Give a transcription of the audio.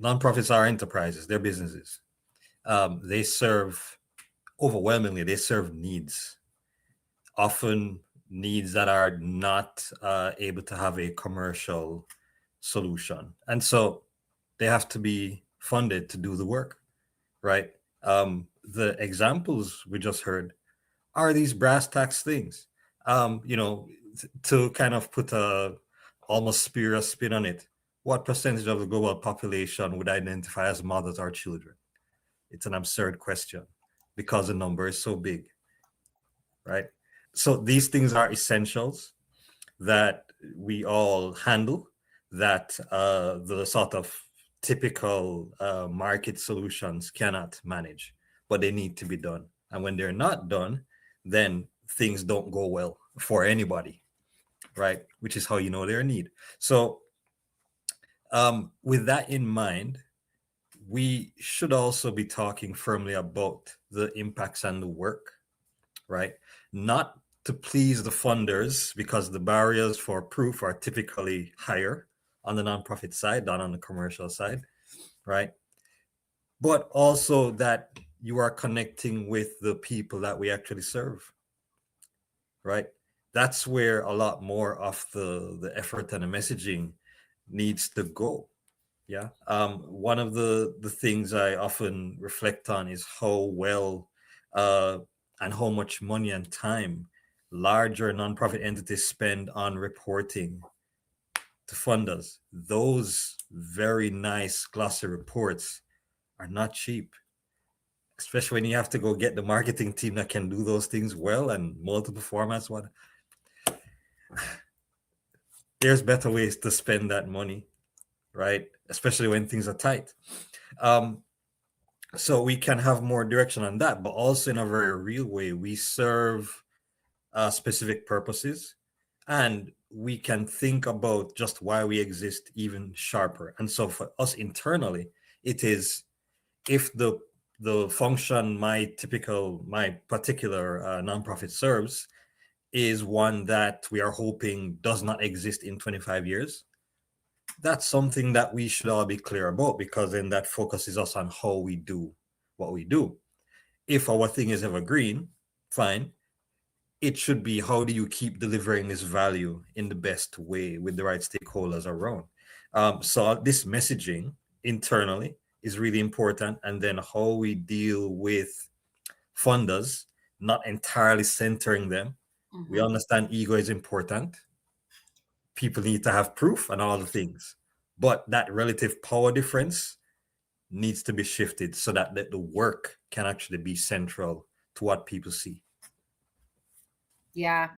nonprofits are enterprises, they're businesses. They serve, overwhelmingly, they serve needs, often needs that are not able to have a commercial solution. And so they have to be funded to do the work, right? The examples we just heard are these brass tacks things. You know, to kind of put a almost spurious spin on it, what percentage of the global population would identify as mothers or children? It's an absurd question because the number is so big, right? So these things are essentials that we all handle, that the sort of typical market solutions cannot manage, but they need to be done. And when they're not done, then things don't go well for anybody, right? Which is how you know they're in need. So with that in mind, we should also be talking firmly about the impacts and the work, right? Not to please the funders, because the barriers for proof are typically higher on the nonprofit side than on the commercial side, right? But also that you are connecting with the people that we actually serve, right? That's where a lot more of the effort and the messaging needs to go. Yeah. One of the things I often reflect on is how well uh, and how much money and time larger nonprofit entities spend on reporting to funders. Those very nice glossy reports are not cheap, especially when you have to go get the marketing team that can do those things well and multiple formats. What There's better ways to spend that money, right? Especially when things are tight. So we can have more direction on that, but also in a very real way, we serve specific purposes, and we can think about just why we exist even sharper. And so for us internally, it is, if the function my particular nonprofit serves is one that we are hoping does not exist in 25 years, that's something that we should all be clear about, because then that focuses us on how we do what we do. If our thing is evergreen, fine. It should be, how do you keep delivering this value in the best way with the right stakeholders around? So this messaging internally is really important. And then how we deal with funders, not entirely centering them. We understand ego is important. People need to have proof and all the things. But that relative power difference needs to be shifted so that the work can actually be central to what people see. Yeah,